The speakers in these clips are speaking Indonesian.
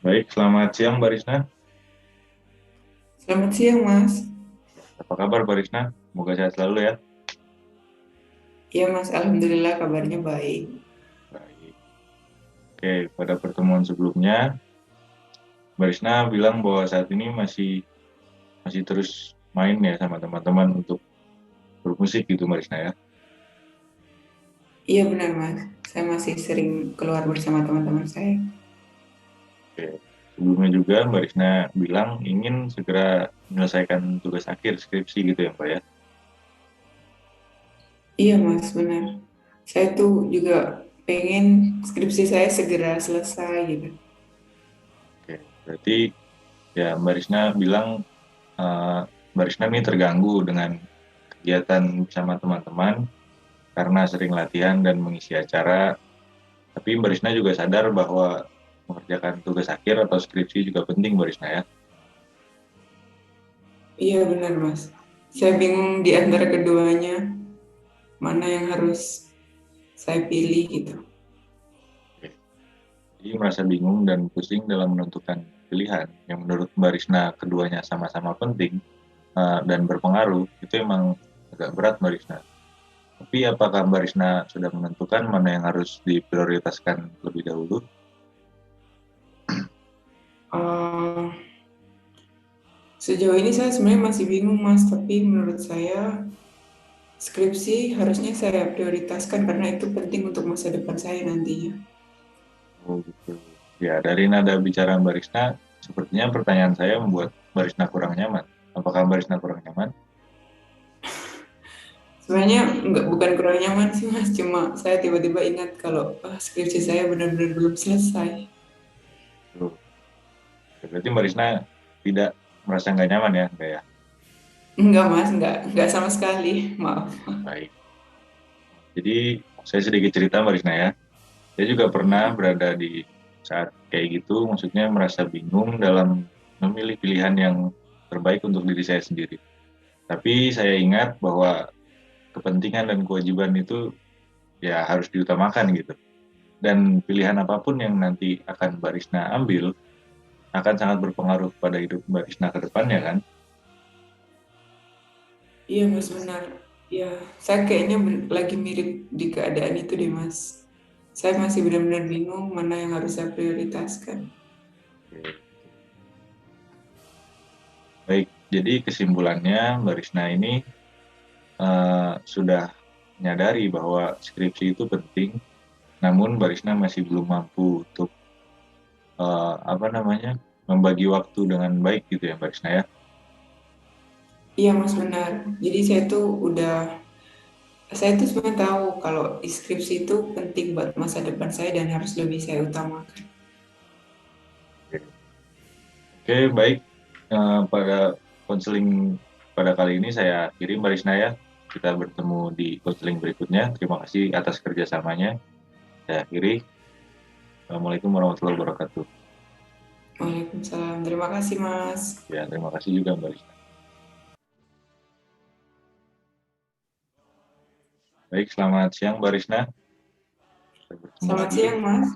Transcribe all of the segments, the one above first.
Baik, selamat siang Mbak Risna. Selamat siang, Mas. Apa kabar Mbak Risna? Semoga sehat selalu ya. Iya, Mas. Alhamdulillah kabarnya baik. Baik. Oke, pada pertemuan sebelumnya, Mbak Risna bilang bahwa saat ini masih terus main ya sama teman-teman untuk bermusik gitu Mbak Risna ya. Iya, benar, Mas. Saya masih sering keluar bersama teman-teman saya. Oke. Sebelumnya juga Mbak Risna bilang ingin segera menyelesaikan tugas akhir skripsi gitu ya Mbak ya. Iya, Mas, benar. Saya tuh juga pengen skripsi saya segera selesai gitu. Oke, berarti ya Mbak Risna bilang eh, Mbak Risna ini terganggu dengan kegiatan bersama teman-teman karena sering latihan dan mengisi acara. Tapi Mbak Risna juga sadar bahwa mengerjakan tugas akhir atau skripsi juga penting Mbak Risna ya. Iya, benar, Mas. Saya bingung di antara keduanya, mana yang harus saya pilih gitu. Oke. Jadi merasa bingung dan pusing dalam menentukan pilihan yang menurut Mbak Risna keduanya sama-sama penting dan berpengaruh, itu emang agak berat Mbak Risna. Tapi apakah Mbak Risna sudah menentukan mana yang harus diprioritaskan lebih dahulu? Eh, Sejauh ini saya sebenarnya masih bingung, Mas. Tapi menurut saya, skripsi harusnya saya prioritaskan karena itu penting untuk masa depan saya nantinya. Oh gitu. Ya, dari nada bicara Mbak Risna, sepertinya pertanyaan saya membuat Mbak Risna kurang nyaman. Apakah Mbak Risna kurang nyaman? Sebenarnya nggak bukan kurang nyaman sih Mas, cuma saya tiba-tiba ingat kalau skripsi saya benar-benar belum selesai. Tuh. Berarti Mbak Risna tidak merasa nggak nyaman ya, enggak ya? Enggak Mas, enggak sama sekali, maaf. Baik. Jadi saya sedikit cerita Mbak Risna ya. Saya juga pernah berada di saat kayak gitu, maksudnya merasa bingung dalam memilih pilihan yang terbaik untuk diri saya sendiri. Tapi saya ingat bahwa kepentingan dan kewajiban itu ya harus diutamakan gitu. Dan pilihan apapun yang nanti akan Mbak Risna ambil akan sangat berpengaruh pada hidup Mbak Risna ke depannya kan. Iya Mas benar. Ya, saya kayaknya lagi mirip di keadaan itu deh Mas. Saya masih benar-benar bingung mana yang harus saya prioritaskan. Oke. Baik, jadi kesimpulannya Mbak Risna ini sudah menyadari bahwa skripsi itu penting, namun Mbak Risna masih belum mampu untuk apa namanya membagi waktu dengan baik gitu ya Mbak Risna ya. Iya Mas benar. Jadi saya tuh sebenarnya tahu kalau skripsi itu penting buat masa depan saya dan harus lebih saya utamakan. Oke, oke, baik. Pada konseling pada kali ini saya akhiri Mbak Risna ya. Kita bertemu di konseling berikutnya. Terima kasih atas kerjasamanya. Saya akhiri. Assalamualaikum warahmatullahi wabarakatuh. Waalaikumsalam. Terima kasih Mas. Ya, terima kasih juga Mbak Risna. Baik, selamat siang Mbak Risna. Kita bertemu Selamat lagi. siang Mas.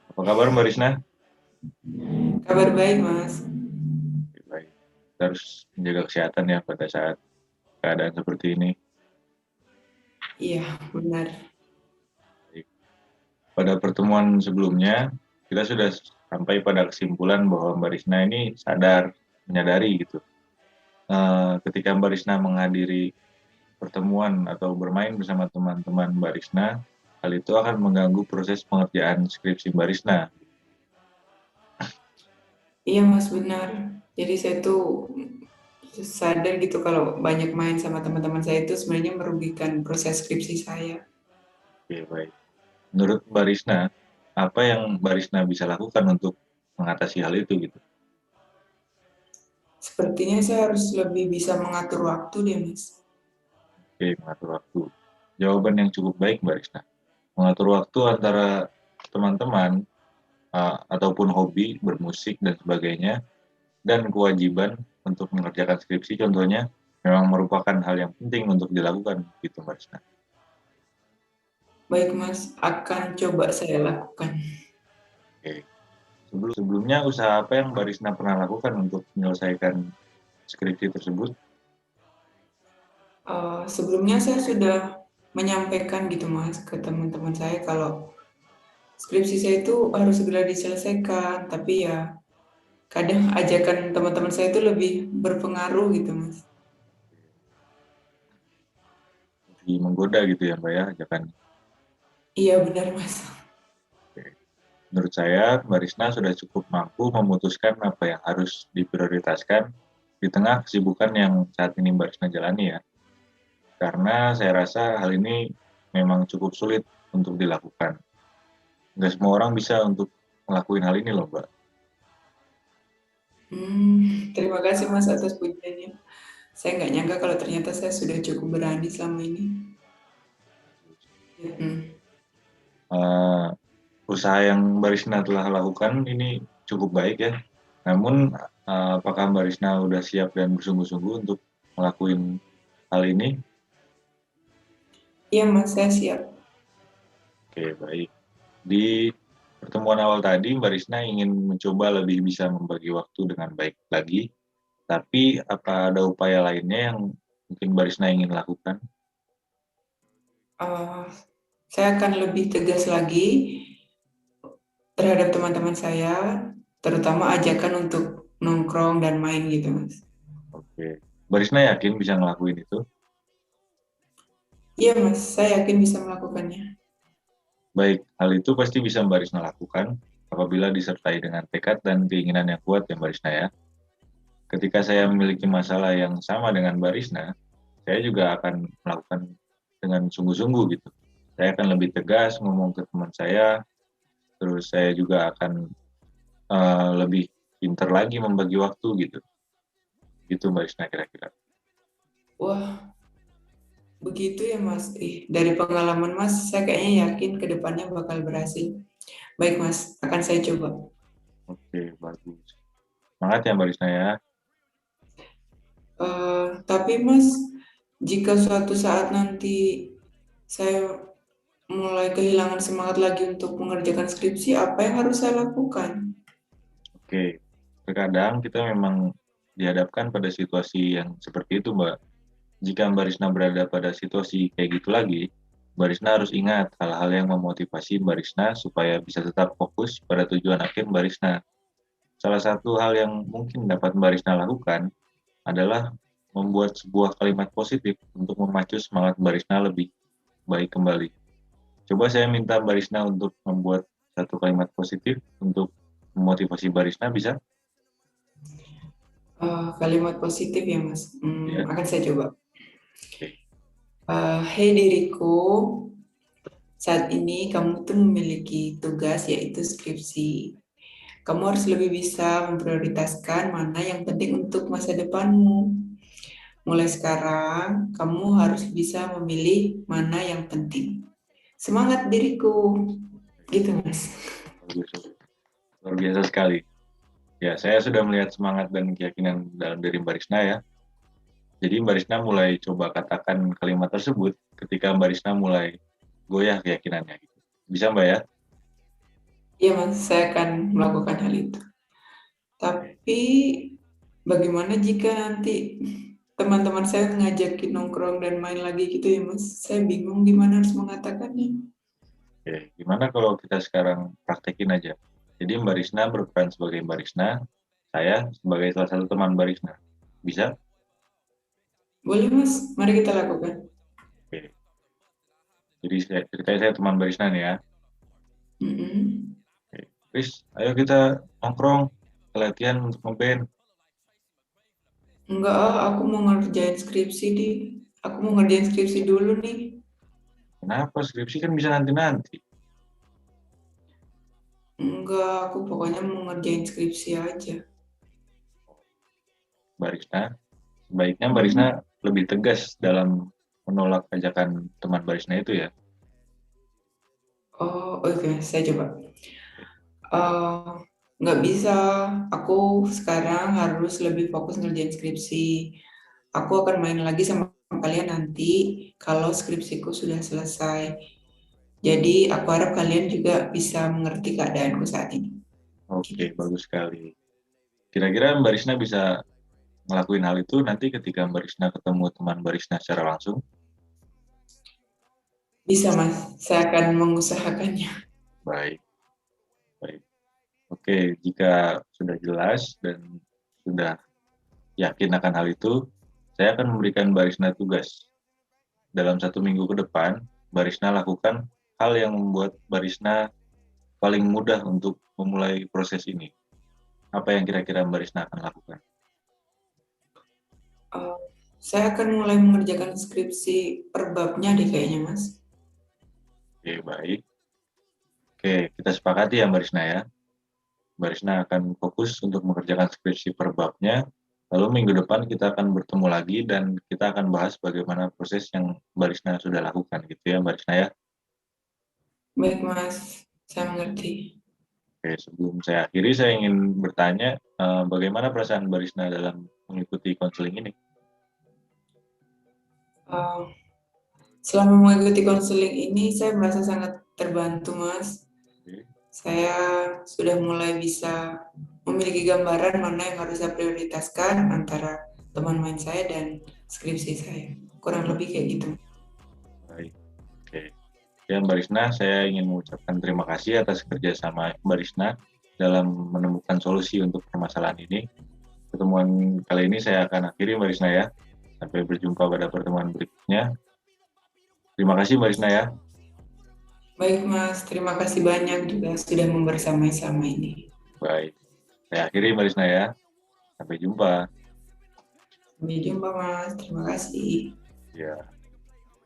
Apa kabar Mbak Risna? Kabar baik Mas. Oke, baik. Kita harus menjaga kesehatan ya pada saat keadaan seperti ini. Iya, benar. Baik. Pada pertemuan sebelumnya, kita sudah sampai pada kesimpulan bahwa Mbak Risna ini menyadari gitu. Ketika Mbak Risna menghadiri pertemuan atau bermain bersama teman-teman Mbak Risna, hal itu akan mengganggu proses pengerjaan skripsi Mbak Risna. Iya Mas, benar. Jadi saya tuh sadar gitu kalau banyak main sama teman-teman saya itu sebenarnya merugikan proses skripsi saya. Oke, baik. Menurut Mbak Risna, apa yang Mbak Risna bisa lakukan untuk mengatasi hal itu gitu? Sepertinya saya harus lebih bisa mengatur waktu deh Mas. Oke, mengatur waktu. Jawaban yang cukup baik Mbak Risna. Mengatur waktu antara teman-teman ataupun hobi bermusik dan sebagainya dan kewajiban untuk mengerjakan skripsi contohnya memang merupakan hal yang penting untuk dilakukan gitu Mbak Risna. Baik Mas, akan coba saya lakukan. Oke. Sebelumnya usaha apa yang Mbak Risna pernah lakukan untuk menyelesaikan skripsi tersebut? Sebelumnya saya sudah menyampaikan gitu Mas ke teman-teman saya kalau skripsi saya itu harus segera diselesaikan, tapi ya kadang ajakan teman-teman saya itu lebih berpengaruh gitu Mas. Lebih menggoda gitu ya Mbak ya ajakan. Iya benar Mas. Menurut saya, Mbak Risna sudah cukup mampu memutuskan apa yang harus diprioritaskan di tengah kesibukan yang saat ini Mbak Risna jalani ya. Karena saya rasa hal ini memang cukup sulit untuk dilakukan. Nggak semua orang bisa untuk ngelakuin hal ini loh Mbak. Terima kasih Mas atas pujiannya. Saya nggak nyangka kalau ternyata saya sudah cukup berani selama ini. Hmm. Uh, Usaha yang Mbak Risna telah lakukan ini cukup baik ya. Namun apakah Mbak Risna udah siap dan bersungguh-sungguh untuk ngelakuin hal ini? Iya Mas, saya siap. Oke, baik. Di pertemuan awal tadi, Mbak Risna ingin mencoba lebih bisa membagi waktu dengan baik lagi, tapi apa ada upaya lainnya yang mungkin Mbak Risna ingin lakukan? Uh, saya akan lebih tegas lagi terhadap teman-teman saya, terutama ajakan untuk nongkrong dan main gitu Mas. Oke. Mbak Risna yakin bisa ngelakuin itu? Iya Mas, saya yakin bisa melakukannya. Baik, hal itu pasti bisa Mbak Risna lakukan apabila disertai dengan tekad dan keinginan yang kuat ya Mbak Risna ya. Ketika saya memiliki masalah yang sama dengan Mbak Risna, saya juga akan melakukan dengan sungguh-sungguh gitu. Saya akan lebih tegas ngomong ke teman saya, terus saya juga akan lebih pinter lagi membagi waktu gitu. Gitu Mbak Risna kira-kira. Wah, begitu ya Mas. Dari pengalaman Mas, saya kayaknya yakin ke depannya bakal berhasil. Baik Mas, akan saya coba. Oke, bagus. Semangat ya Mbak Risna ya. Tapi Mas, jika suatu saat nanti saya mulai kehilangan semangat lagi untuk mengerjakan skripsi, apa yang harus saya lakukan? Oke, terkadang kita memang dihadapkan pada situasi yang seperti itu Mbak. Jika Mbak Risna berada pada situasi kayak gitu lagi, Mbak Risna harus ingat hal-hal yang memotivasi Mbak Risna supaya bisa tetap fokus pada tujuan akhir Mbak Risna. Salah satu hal yang mungkin dapat Mbak Risna lakukan adalah membuat sebuah kalimat positif untuk memacu semangat Mbak Risna lebih baik kembali. Coba saya minta Mbak Risna untuk membuat satu kalimat positif untuk memotivasi Mbak Risna, bisa? Kalimat positif ya Mas. Ya, Akan saya coba. oke. Hei diriku, saat ini kamu tuh memiliki tugas yaitu skripsi. Kamu harus lebih bisa memprioritaskan mana yang penting untuk masa depanmu. Mulai sekarang, kamu harus bisa memilih mana yang penting. Semangat diriku, gitu Mas. Bagus. Luar biasa sekali. Ya, saya sudah melihat semangat dan keyakinan dalam diri Mbak Risna ya. Jadi Mbak Risna mulai coba katakan kalimat tersebut ketika Mbak Risna mulai goyah keyakinannya. Bisa Mbak ya? Iya Mas, saya akan melakukan hal itu. Tapi bagaimana jika nanti teman-teman saya ngajakin nongkrong dan main lagi gitu ya Mas? Saya bingung gimana harus mengatakannya. Oke, gimana kalau kita sekarang praktekin aja? Jadi Mbak Risna berperan sebagai Mbak Risna, saya sebagai salah satu teman Mbak Risna. Bisa? Boleh Mas, mari kita lakukan. Oke. Jadi ceritanya saya teman Mbak Risna nih ya. Mm-mm. Oke. Chris, ayo kita nongkrong, latihan untuk ngeband. Enggak, aku mau ngerjain skripsi di. Aku mau ngerjain skripsi dulu nih. Kenapa? Skripsi kan bisa nanti-nanti. Enggak, aku pokoknya mau ngerjain skripsi aja. Mbak Risna, sebaiknya Mbak Risna Mm. lebih tegas dalam menolak ajakan teman Mbak Risna itu ya. Oh, oke, saya coba. Eh, nggak bisa, aku sekarang harus lebih fokus ngerjain skripsi. Aku akan main lagi sama kalian nanti kalau skripsiku sudah selesai. Jadi aku harap kalian juga bisa mengerti keadaanku saat ini. Oke, bagus sekali. Kira-kira Mbak Risna bisa ngelakuin hal itu nanti ketika Mbak Risna ketemu teman Mbak Risna secara langsung? Bisa Mas, saya akan mengusahakannya. Baik, baik. Oke, jika sudah jelas dan sudah yakin akan hal itu, saya akan memberikan Mbak Risna tugas. Dalam 1 minggu ke depan, Mbak Risna lakukan hal yang membuat Mbak Risna paling mudah untuk memulai proses ini. Apa yang kira-kira Mbak Risna akan lakukan? Uh, saya akan mulai mengerjakan skripsi per babnya deh kayaknya Mas. Oke, baik. Oke, kita sepakati ya Mbak Risna ya. Mbak Risna akan fokus untuk mengerjakan skripsi per babnya. Lalu minggu depan kita akan bertemu lagi dan kita akan bahas bagaimana proses yang Mbak Risna sudah lakukan gitu ya Mbak Risna ya. Baik Mas, saya mengerti. Oke, sebelum saya akhiri saya ingin bertanya bagaimana perasaan Mbak Risna dalam mengikuti konseling ini? Uh, Selama mengikuti konseling ini, saya merasa sangat terbantu, Mas. Oke, Saya sudah mulai bisa memiliki gambaran mana yang harus saya prioritaskan antara teman main saya dan skripsi saya. Kurang lebih kayak gitu. baik. Oke. Ya Mbak Risna, saya ingin mengucapkan terima kasih atas kerjasama Mbak Risna dalam menemukan solusi untuk permasalahan ini. Pertemuan kali ini saya akan akhiri Mbak Risna ya. Sampai berjumpa pada pertemuan berikutnya. Terima kasih Mbak Risna ya. Baik, Mas. Terima kasih banyak juga sudah membersamai-sama ini. Baik. Saya akhiri Mbak Risna ya. Sampai jumpa. Sampai jumpa, Mas. Terima kasih. Ya.